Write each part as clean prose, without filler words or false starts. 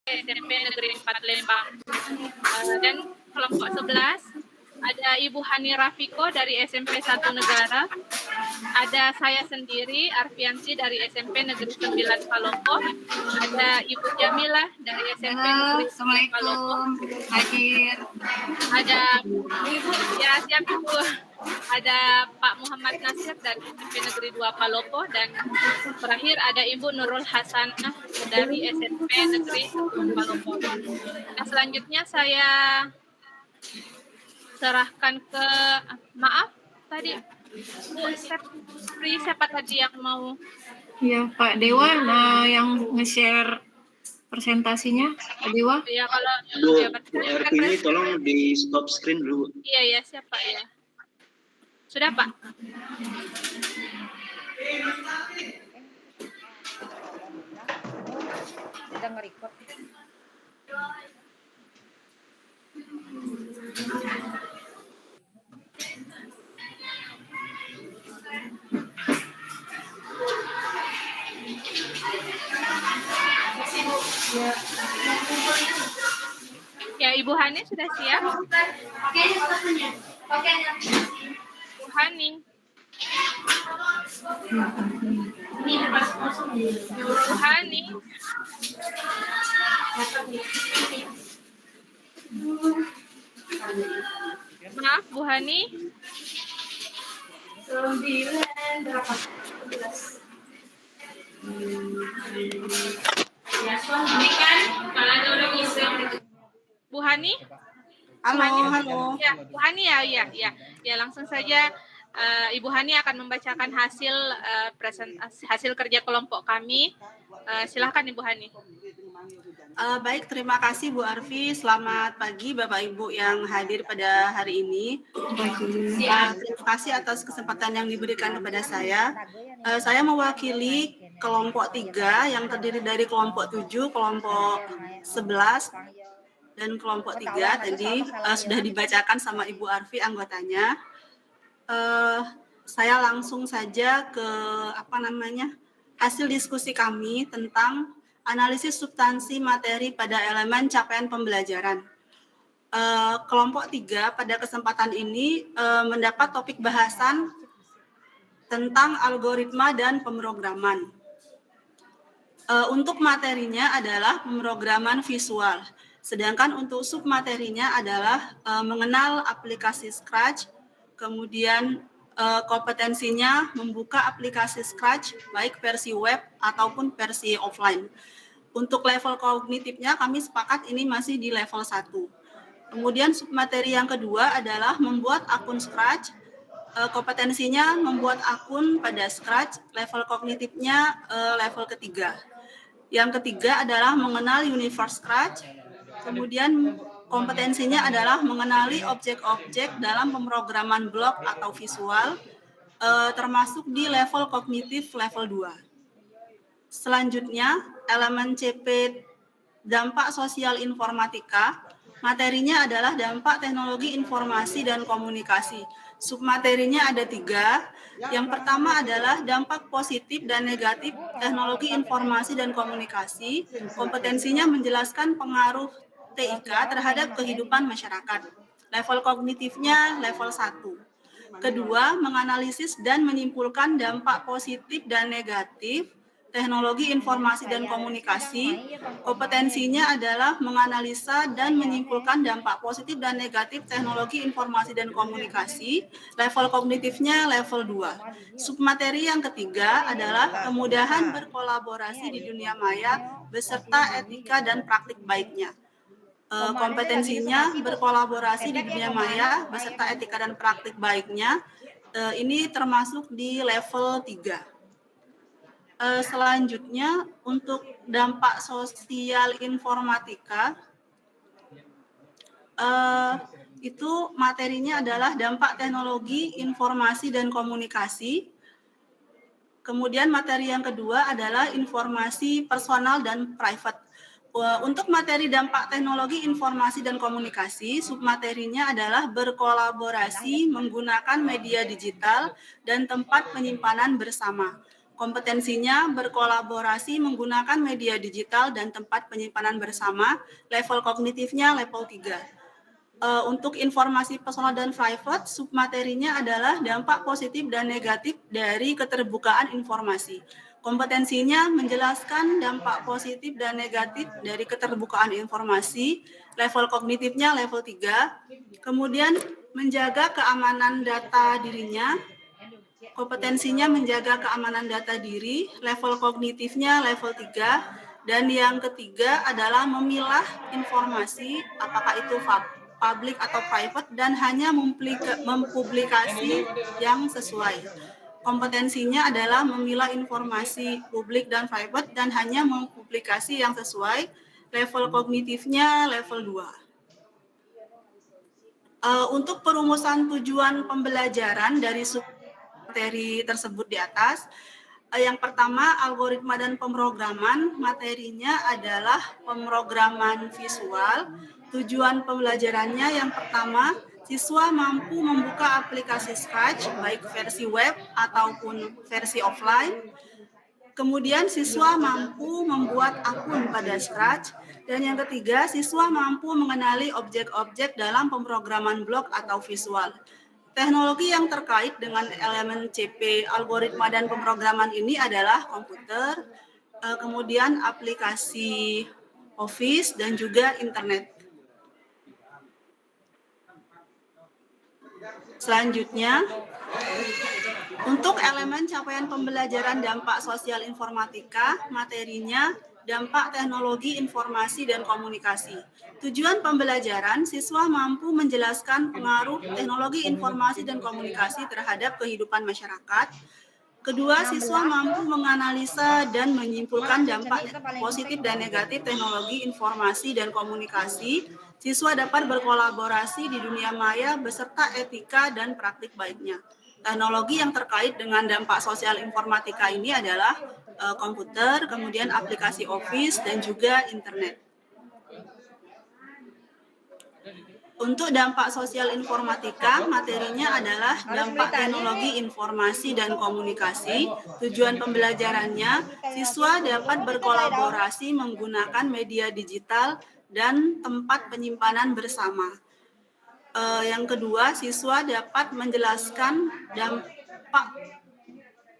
SMP Negeri 4 Lembang. Dan kelompok 11 ada Ibu Hani Rafiko dari SMP 1 Negara, ada saya sendiri Arfiansi dari SMP Negeri 9 Palopo, ada Ibu Jamilah dari SMP Negeri 9 Palopo, ada Ibu ya siap Ibu, ada Pak Muhammad Nasir dari SMP Negeri 2 Palopo, dan terakhir ada Ibu Nurul Hasanah dari SMP Negeri 1 Palopo. Nah, selanjutnya saya serahkan ke tadi Bu Sepri, siapa tadi yang mau? Ya, Pak Dewa yang nge-share presentasinya, Pak Dewa. Ya, kalau Bu RP ini tolong di stop screen dulu. Iya, siapa ya? Sudah, Pak? Sedang nge-record. Ya, Ibu Hani sudah siap? Ibu Hani. Ibu Hani. Maaf, Bu Hani. 9 berapa? 11. Ini kan kalau ada orang iseng. Bu Hani? Halo. Ya, Bu Hani ya, langsung saja Ibu Hani akan membacakan hasil kerja kelompok kami. Silahkan Ibu Hani. Baik, terima kasih Bu Arfi. Selamat pagi Bapak Ibu yang hadir pada hari ini. Terima kasih atas kesempatan yang diberikan kepada saya. Saya mewakili kelompok 3 yang terdiri dari kelompok 7, kelompok 11, dan kelompok 3. Tadi sudah dibacakan sama Ibu Arfi anggotanya. Saya langsung saja ke hasil diskusi kami tentang analisis substansi materi pada elemen capaian pembelajaran. Kelompok 3 pada kesempatan ini mendapat topik bahasan tentang algoritma dan pemrograman. Untuk materinya adalah pemrograman visual, sedangkan untuk submaterinya adalah mengenal aplikasi Scratch, kemudian kompetensinya membuka aplikasi Scratch baik versi web ataupun versi offline. Untuk level kognitifnya kami sepakat ini masih di level 1. Kemudian submateri yang kedua adalah membuat akun Scratch. Kompetensinya membuat akun pada Scratch, level kognitifnya level ketiga. Yang ketiga adalah mengenal universe Scratch. Kemudian kompetensinya adalah mengenali objek-objek dalam pemrograman blok atau visual, termasuk di level kognitif level 2. Selanjutnya, elemen CP dampak sosial informatika, materinya adalah dampak teknologi informasi dan komunikasi. Submaterinya ada 3. Yang pertama adalah dampak positif dan negatif teknologi informasi dan komunikasi. Kompetensinya menjelaskan pengaruh TIK terhadap kehidupan masyarakat. Level kognitifnya level 1. Kedua, menganalisis dan menyimpulkan dampak positif dan negatif teknologi informasi dan komunikasi. Kompetensinya adalah menganalisa dan menyimpulkan dampak positif dan negatif teknologi informasi dan komunikasi. Level kognitifnya level 2. Submateri yang ketiga adalah kemudahan berkolaborasi di dunia maya beserta etika dan praktik baiknya. Kompetensinya berkolaborasi di dunia maya beserta etika dan praktik baiknya. Ini termasuk di level 3. Selanjutnya untuk dampak sosial informatika, itu materinya adalah dampak teknologi informasi dan komunikasi. Kemudian materi yang kedua adalah informasi personal dan private. Untuk materi dampak teknologi informasi dan komunikasi, submaterinya adalah berkolaborasi menggunakan media digital dan tempat penyimpanan bersama. Kompetensinya berkolaborasi menggunakan media digital dan tempat penyimpanan bersama. Level kognitifnya level 3. Untuk informasi personal dan private, submaterinya adalah dampak positif dan negatif dari keterbukaan informasi. Kompetensinya menjelaskan dampak positif dan negatif dari keterbukaan informasi. Level kognitifnya level 3. Kemudian menjaga keamanan data dirinya. Kompetensinya menjaga keamanan data diri. Level kognitifnya level 3. Dan yang ketiga adalah memilah informasi, apakah itu public atau private, dan hanya mempublikasi yang sesuai. Kompetensinya adalah memilah informasi publik dan private dan hanya mempublikasi yang sesuai. Level kognitifnya level 2. Untuk perumusan tujuan pembelajaran dari materi tersebut di atas, yang pertama algoritma dan pemrograman, materinya adalah pemrograman visual. Tujuan pembelajarannya yang pertama, siswa mampu membuka aplikasi Scratch, baik versi web ataupun versi offline. Kemudian siswa mampu membuat akun pada Scratch. Dan yang ketiga, siswa mampu mengenali objek-objek dalam pemrograman blok atau visual. Teknologi yang terkait dengan elemen CP, algoritma dan pemrograman ini adalah komputer, kemudian aplikasi Office, dan juga internet. Selanjutnya, untuk elemen capaian pembelajaran dampak sosial informatika, materinya dampak teknologi informasi dan komunikasi. Tujuan pembelajaran, siswa mampu menjelaskan pengaruh teknologi informasi dan komunikasi terhadap kehidupan masyarakat. Kedua, siswa mampu menganalisa dan menyimpulkan dampak positif dan negatif teknologi informasi dan komunikasi. Siswa dapat berkolaborasi di dunia maya beserta etika dan praktik baiknya. Teknologi yang terkait dengan dampak sosial informatika ini adalah komputer, kemudian aplikasi Office, dan juga internet. Untuk dampak sosial informatika, materinya adalah dampak teknologi informasi dan komunikasi. Tujuan pembelajarannya, siswa dapat berkolaborasi menggunakan media digital dan tempat penyimpanan bersama. Yang kedua, siswa dapat menjelaskan dampak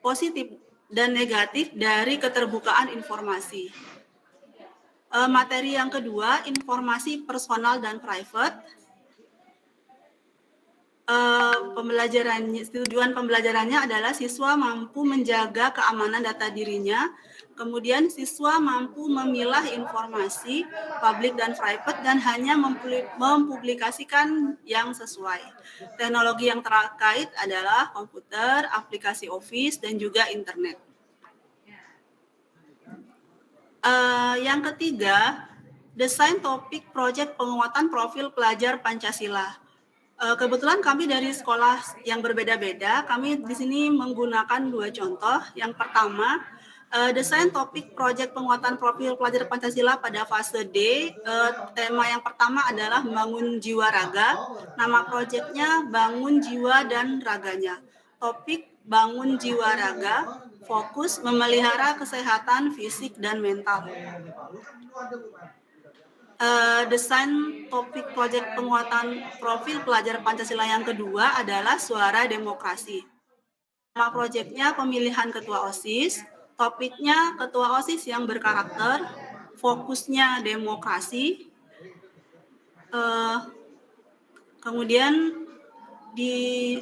positif dan negatif dari keterbukaan informasi. Materi yang kedua, informasi personal dan private. Tujuan pembelajarannya adalah siswa mampu menjaga keamanan data dirinya, kemudian siswa mampu memilah informasi publik dan private dan hanya mempublikasikan yang sesuai. Teknologi yang terkait adalah komputer, aplikasi Office, dan juga internet. Yang ketiga, desain topik proyek penguatan profil pelajar Pancasila. Kebetulan kami dari sekolah yang berbeda-beda, kami di sini menggunakan 2 contoh. Yang pertama, desain topik proyek penguatan profil pelajar Pancasila pada fase D. Tema yang pertama adalah membangun jiwa raga. Nama proyeknya Bangun Jiwa dan Raganya. Topik bangun jiwa raga, fokus memelihara kesehatan fisik dan mental. Desain topik proyek penguatan profil pelajar Pancasila yang kedua adalah Suara Demokrasi. Nama proyeknya pemilihan ketua OSIS, topiknya ketua OSIS yang berkarakter, fokusnya demokrasi. Kemudian di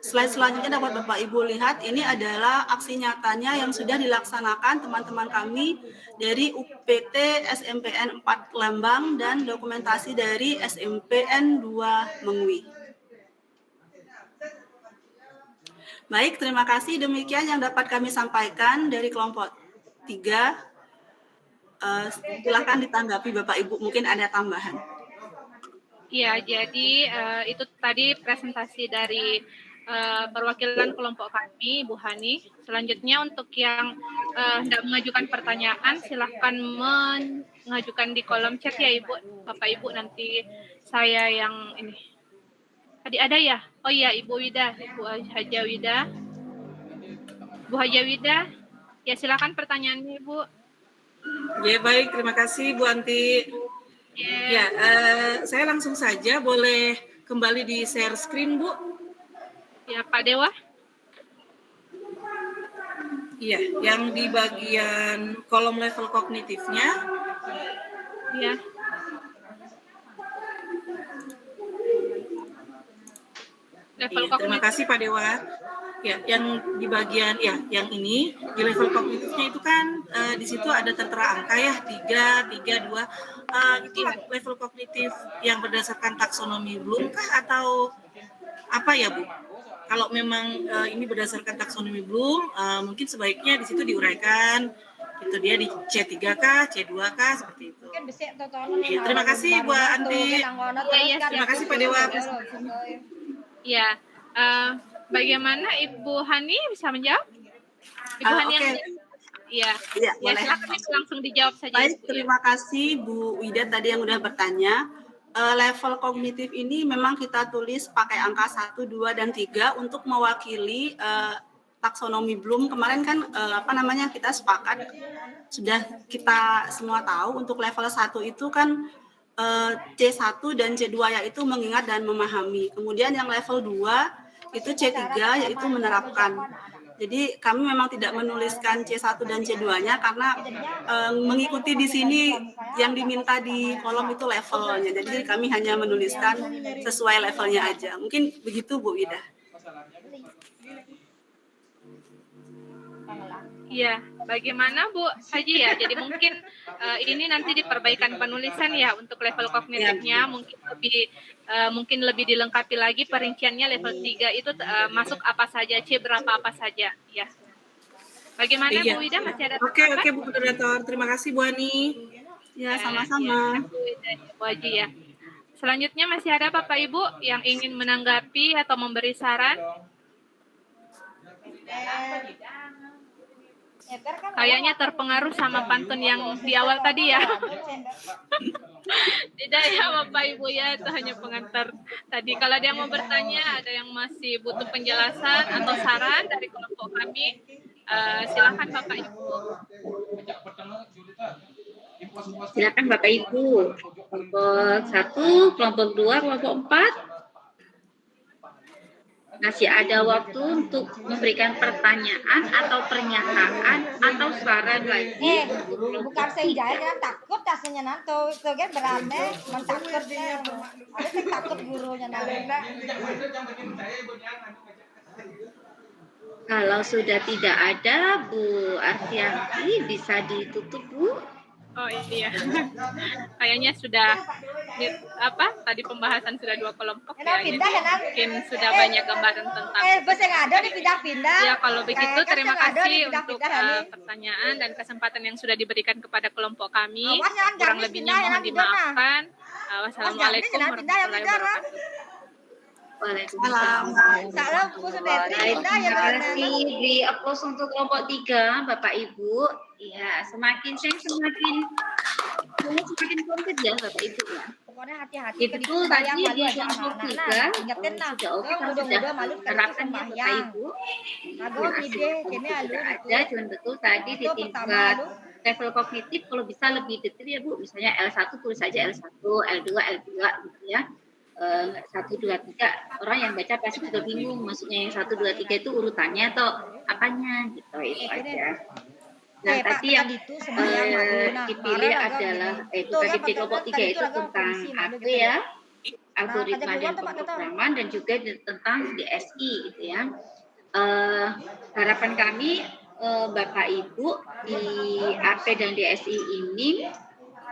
slide selanjutnya dapat Bapak Ibu lihat, ini adalah aksi nyatanya yang sudah dilaksanakan teman-teman kami dari UPT SMPN 4 Lembang dan dokumentasi dari SMPN 2 Mengwi. Baik, terima kasih. Demikian yang dapat kami sampaikan dari kelompok 3. Silakan ditanggapi Bapak Ibu, mungkin ada tambahan. Ya, jadi itu tadi presentasi dari perwakilan kelompok kami, Bu Hani. Selanjutnya untuk yang hendak mengajukan pertanyaan, silahkan mengajukan di kolom chat ya Ibu, Bapak Ibu, nanti saya yang ini. Tadi ada ya? Oh iya, Ibu Wida, Ibu Haja Wida. Bu Haja Wida, Ya, silakan pertanyaannya, Ibu. Ya, baik. Terima kasih, Bu Anti. Ya, saya langsung saja boleh kembali di share screen, Bu. Ya, Pak Dewa. Iya, yang di bagian kolom level kognitifnya. Ya. Level Iya, terima kasih Pak Dewa. Ya, yang di bagian yang ini di level kognitifnya itu kan di situ ada tertera angka ya 3, 3, 2. Itu level kognitif yang berdasarkan taksonomi Bloom kah atau apa ya, Bu? Kalau memang ini berdasarkan taksonomi Bloom, mungkin sebaiknya di situ diuraikan itu dia di C3 kah, C2 kah, seperti itu. Ya, terima kasih Bu Anti. Terima kasih Pak Dewa. Ya, bagaimana Ibu Hani bisa menjawab? Ibu Hani yang ya, boleh. silakan Ibu langsung dijawab saja. Baik, Ibu. terima kasih Bu Wida tadi yang udah bertanya. Level kognitif ini memang kita tulis pakai angka 1, 2, dan 3 untuk mewakili taksonomi Bloom. Kemarin kan kita sepakat, sudah kita semua tahu untuk level 1 itu kan C1 dan C2 yaitu mengingat dan memahami. Kemudian yang level 2 itu C3 yaitu menerapkan. Jadi kami memang tidak menuliskan C1 dan C2-nya karena mengikuti di sini yang diminta di kolom itu levelnya. Jadi kami hanya menuliskan sesuai levelnya aja. Mungkin begitu Bu Ida. Iya, bagaimana Bu Haji ya? Jadi mungkin ini nanti diperbaikan penulisan ya untuk level kognitifnya, mungkin lebih dilengkapi lagi perinciannya level 3 itu masuk apa saja, C berapa apa saja ya. Bagaimana Bu Wida, masih ada Oke Bu Moderator, terima kasih Bu Ani. Ya, sama-sama. Bu Wida, Bu Haji ya. Selanjutnya masih ada Bapak Ibu yang ingin menanggapi atau memberi saran? Kayaknya terpengaruh sama pantun yang di awal tadi ya. Tidak ya Bapak Ibu ya, itu hanya pengantar tadi. Kalau ada yang mau bertanya, ada yang masih butuh penjelasan atau saran dari kelompok kami, silakan Bapak Ibu. Silakan Bapak Ibu. Kelompok 1, kelompok 2, kelompok 4. Masih ada waktu untuk memberikan pertanyaan atau pernyataan atau saran lagi. Bukan saya jangan takut tasnya nanto itu kan berane mentakut ada takut gurunya nanti. Kalau sudah tidak ada, Bu Arfianti bisa ditutup Bu. Oh iya, kayaknya sudah tadi pembahasan sudah 2 kelompok ya, jadi mungkin sudah banyak gambaran tentang. Bos yang ada dipindah-pindah. Ya kalau begitu terima kasih untuk pertanyaan dan kesempatan yang sudah diberikan kepada kelompok kami. Kurang lebihnya mohon dimaafkan. Wassalamualaikum warahmatullahi wabarakatuh. Waalaikumsalam. Salam Terima kasih. Di applause untuk kelompok 3, Bapak Ibu. Ya, semakin konkret ya Bapak Ibu ya. Pokoknya hati-hati. Itu tadi di kelompok 3 sudah oke kan sudah menerapkan ya Bapak Ibu. Sudah ada, cuman betul tadi di tingkat level kognitif kalau bisa lebih detail ya Bu. Misalnya L1 tulis saja L1, L2, L2 gitu ya. 1, 2, 3 orang yang baca pasti juga bingung maksudnya yang 1, 2, 3 itu urutannya atau apanya gitu itu aja. Nah tadi yang dipilih adalah itu tadi di kelompok 3 itu tentang AP ya, algoritma dan pemrograman dan juga tentang DSI gitu ya. Harapan kami Bapak Ibu di AP dan DSI ini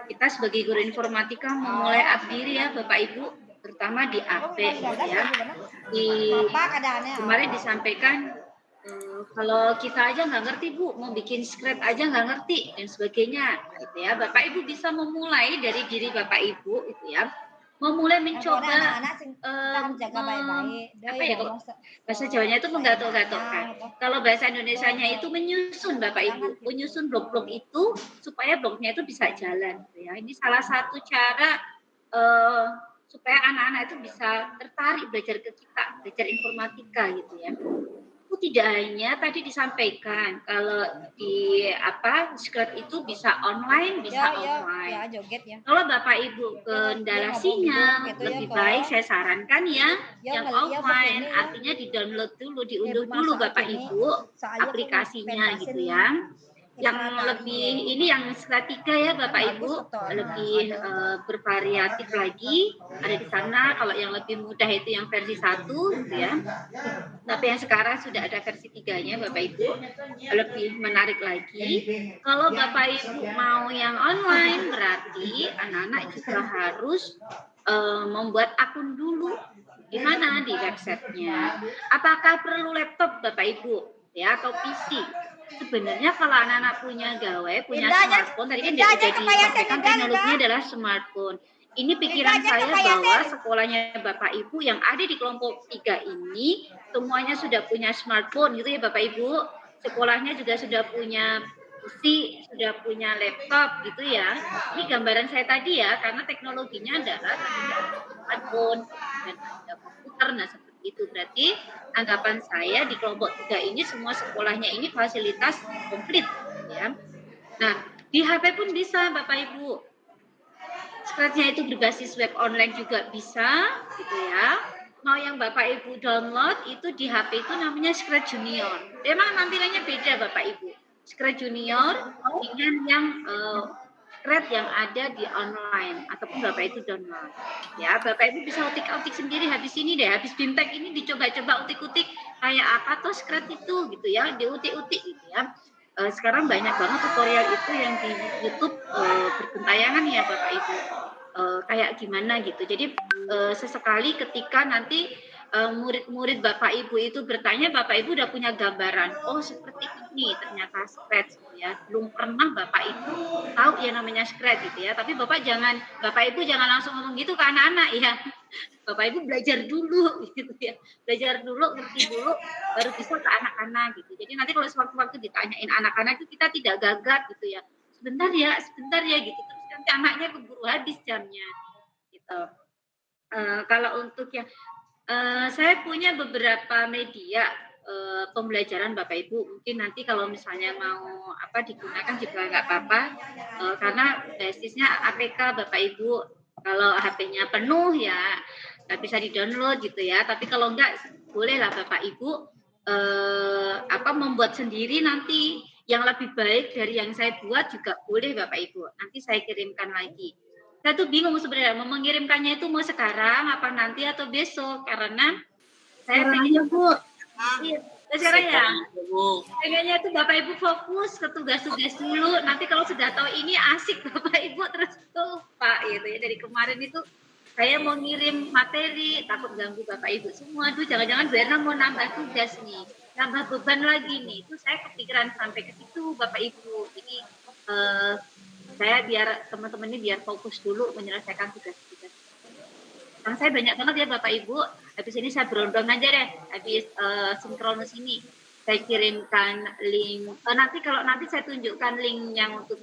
kita sebagai guru informatika memulai up diri ya Bapak Ibu, terutama di AP ya. Kemarin disampaikan kalau kita aja nggak ngerti Bu, mau bikin script aja nggak ngerti dan sebagainya gitu ya. Bapak Ibu bisa memulai dari diri Bapak Ibu gitu ya. Memulai mencoba bahasa Jawanya itu menggatok-gatokkan. Kalau bahasa Indonesianya itu menyusun Bapak Ibu, menyusun blok-blok itu supaya bloknya itu bisa jalan gitu ya. Ini salah satu cara supaya anak-anak itu bisa tertarik belajar ke kita, belajar informatika gitu ya. Itu tidak hanya tadi disampaikan kalau di Scratch itu bisa online, bisa offline. Ya, joget ya. Kalau Bapak Ibu kendala sinyal, gitu lebih ya, baik kalau- saya sarankan yang Ya, offline, begini ya. artinya di-download dulu, diunduh Masa dulu Bapak ini, Ibu saya punya aplikasinya pentasin gitu ya. Yang Ibrahim. lebih ini yang seketika ya Bapak Ibu, lebih bervariatif lagi ada di sana. Kalau yang lebih mudah itu yang versi 1 gitu ya. Tapi yang sekarang sudah ada versi 3-nya Bapak Ibu, lebih menarik lagi. Kalau Bapak Ibu mau yang online berarti anak-anak juga harus membuat akun dulu. Di mana? Di websitenya. Apakah perlu laptop Bapak Ibu ya atau PC? Sebenarnya kalau anak-anak punya gawai, punya smartphone, tadi kan sudah disampaikan teknologinya adalah smartphone. Ini pikiran saya bahwa sekolahnya Bapak Ibu yang ada di kelompok 3 ini semuanya sudah punya smartphone gitu ya Bapak Ibu. Sekolahnya juga sudah punya PC, sudah punya laptop gitu ya. Ini gambaran saya tadi ya, karena teknologinya adalah smartphone dan ada komputer. Nah seperti itu berarti anggapan saya di kelompok 3 ini semua sekolahnya ini fasilitas komplit ya. Nah di HP pun bisa Bapak Ibu. Scratch-nya itu berbasis web online juga bisa gitu ya. Mau yang Bapak Ibu download itu di HP itu namanya Scratch Junior. Memang tampilannya beda Bapak Ibu. Scratch Junior dengan yang Scratch yang ada di online ataupun Bapak Ibu download. Ya, Bapak Ibu bisa utik-utik sendiri habis ini deh, habis BIMTEK ini dicoba-coba utik-utik kayak apa tuh Scratch itu gitu ya, diutik-utik gitu ya. Sekarang banyak banget tutorial itu yang di YouTube bergentayangan ya Bapak Ibu. Kayak gimana gitu. Jadi sesekali ketika nanti murid-murid Bapak Ibu itu bertanya, Bapak Ibu udah punya gambaran. Oh seperti ini ternyata Scratch ya. Belum pernah Bapak Ibu tahu ya namanya Scratch gitu ya. Tapi Bapak Ibu jangan langsung ngomong gitu ke anak-anak ya. Bapak Ibu belajar dulu gitu ya. Belajar dulu, ngerti dulu, baru bisa ke anak-anak gitu. Jadi nanti kalau sewaktu-waktu ditanyain anak-anak itu kita tidak gagap gitu ya. Sebentar ya gitu. Terus nanti anaknya keburu habis jamnya gitu. Kalau untuk yang saya punya beberapa media pembelajaran Bapak Ibu. Mungkin nanti kalau misalnya mau digunakan juga nggak apa-apa, karena basisnya APK Bapak Ibu. Kalau HP-nya penuh ya nggak bisa di-download gitu ya. Tapi kalau nggak bolehlah Bapak Ibu membuat sendiri nanti yang lebih baik dari yang saya buat juga boleh Bapak Ibu. Nanti saya kirimkan lagi. Saya tuh bingung sebenarnya mau mengirimkannya itu mau sekarang apa nanti atau besok, karena saya pengennya Bu. Iya, sekarang ya. Pengennya tuh Bapak Ibu fokus ke tugas-tugas dulu. Nanti kalau sudah tahu ini asik Bapak Ibu terus tuh Pak gitu ya. Dari kemarin itu saya mau ngirim materi, takut ganggu Bapak Ibu semua. Aduh, jangan-jangan Berna mau nambah tugas nih, nambah beban lagi nih. Itu saya kepikiran sampai ke situ Bapak Ibu. Jadi saya biar teman-teman ini biar fokus dulu menyelesaikan tugas-tugas. Karena saya banyak banget ya Bapak Ibu. Habis ini saya berondong aja deh. Habis sinkronus ini saya kirimkan link. Nanti saya tunjukkan link yang untuk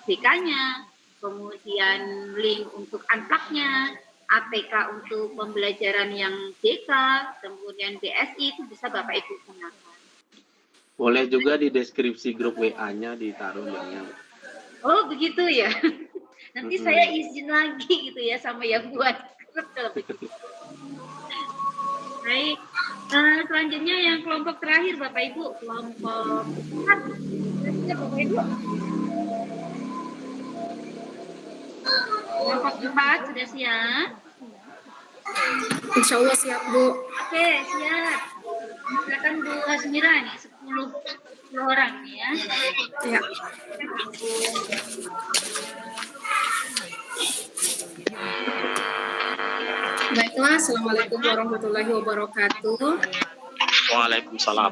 BK-nya, kemudian link untuk unplug-nya, APK untuk pembelajaran yang BK, kemudian BSI itu bisa Bapak Ibu gunakan. Boleh juga di deskripsi grup WA-nya ditaruh linknya. Oh begitu ya. Nanti saya izin lagi gitu ya sama yang buat grup kalau begitu. Baik. Selanjutnya yang kelompok terakhir Bapak Ibu, kelompok 4. Bapak Ibu. Kelompok 4 sudah siap? Insya Allah siap Bu. Oke, siap. Silakan Bu Hasmira nih, 10 orang nih ya. Ya. Baiklah, Assalamualaikum warahmatullahi wabarakatuh. Waalaikumsalam.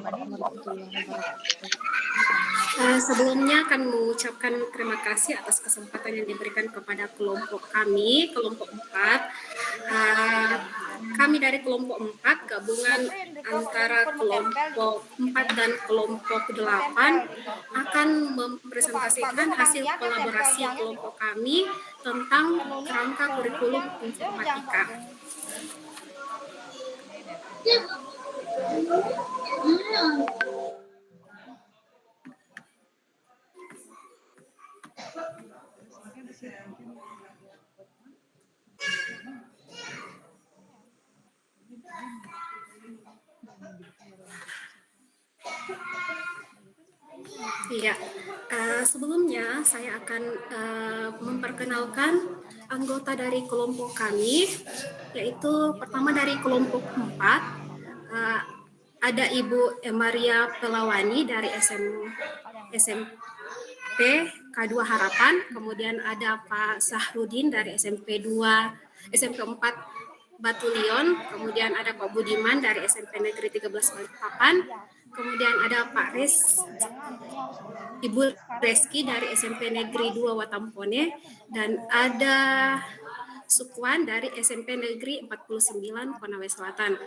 Sebelumnya akan mengucapkan terima kasih atas kesempatan yang diberikan kepada kelompok kami, kelompok 4. Kami dari kelompok 4, gabungan antara kelompok 4 dan kelompok 8 akan mempresentasikan hasil kolaborasi kelompok kami tentang kerangka kurikulum informatika. Iya, sebelumnya saya akan memperkenalkan anggota dari kelompok kami, yaitu pertama dari kelompok 4, ada Ibu Maria Pelawani dari SMP K2 Harapan, kemudian ada Pak Sahrudin dari SMP 4 Batu Lion, kemudian ada Pak Budiman dari SMP Negeri 13 Balikpapan, kemudian ada Ibu Reski dari SMP Negeri 2 Watampone, dan ada Sukwan dari SMP Negeri 49 Konawe Selatan.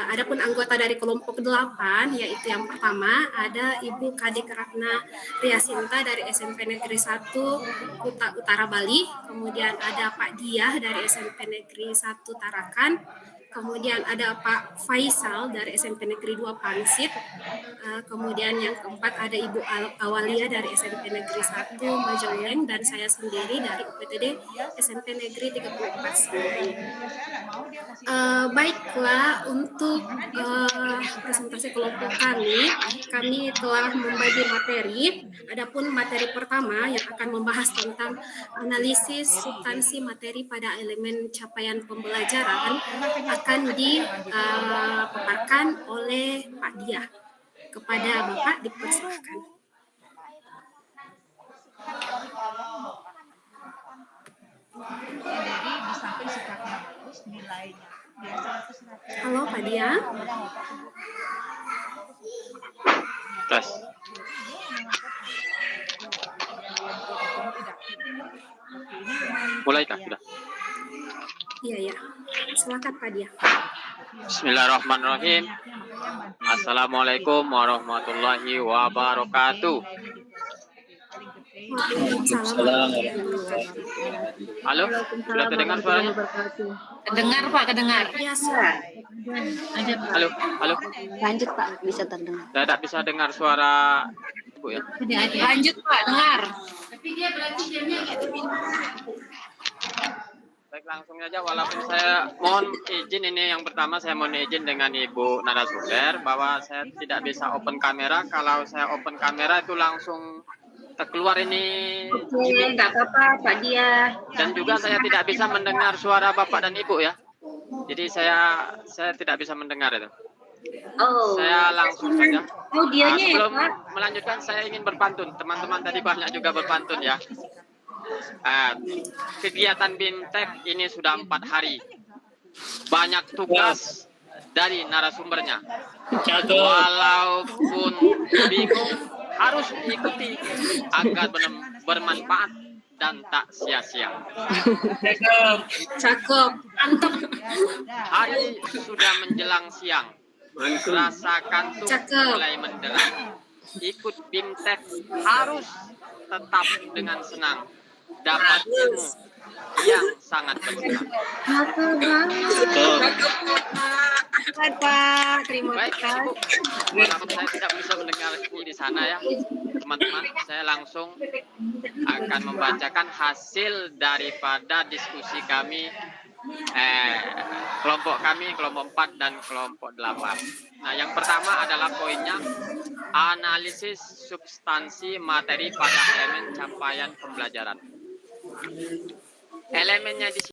Adapun anggota dari kelompok 8, yaitu yang pertama ada Ibu Kadek Ratna Riasinta dari SMP Negeri 1 Kuta Utara Bali, kemudian ada Pak Diah dari SMP Negeri 1 Tarakan, kemudian ada Pak Faisal dari SMP Negeri 2 Pangsit, kemudian yang keempat ada Ibu Awalia dari SMP Negeri 1 Majoleng, dan saya sendiri dari UPTD SMP Negeri 34 Semarang. Baiklah, untuk presentasi kelompok kami telah membagi materi. Adapun materi pertama yang akan membahas tentang analisis substansi materi pada elemen capaian pembelajaran akan dipaparkan oleh Pak Diah. Kepada Bapak dipersilakan. Halo Pak Diah. Tes. Mulai kah sudah? Iya. Silakan Pak Diah. Bismillahirrahmanirrahim. Assalamualaikum warahmatullahi wabarakatuh. Halo, sudah terdengar suaranya? Kedengar Pak, kedengar. Ya, Halo. Lanjut Pak, bisa terdengar. Saya tidak bisa dengar suara Ibu ya. Lanjut Pak, dengar. Baik, langsung saja, walaupun saya mohon izin, ini yang pertama saya mohon izin dengan Ibu narasumber bahwa saya tidak bisa open kamera. Kalau saya open kamera itu langsung terkeluar ini. Oke, nggak apa-apa Pak Dia. Dan juga saya tidak bisa mendengar suara Bapak dan Ibu ya. Jadi saya tidak bisa mendengar itu. Oh. Saya langsung saja. Audionya ya Sebelum Pak. melanjutkan saya ingin berpantun. Teman-teman tadi banyak juga berpantun ya. Kegiatan BIMTEK ini sudah 4 hari. Banyak tugas dari narasumbernya. Walaupun bingung, harus diikuti agar bermanfaat dan tak sia-sia. Cakep. Mantap. Hari sudah menjelang siang. Rasa kantuk mulai mendelang. Ikut BIMTEK harus tetap dengan senang. Dapat ilmu yang sangat berguna. Terima Baik, kasih. walaupun saya tidak bisa mendengar di sana ya, teman-teman, saya langsung akan membacakan hasil daripada diskusi kami, kelompok 4 dan kelompok 8. Nah, yang pertama adalah poinnya analisis substansi materi pada elemen capaian pembelajaran. Elemennya di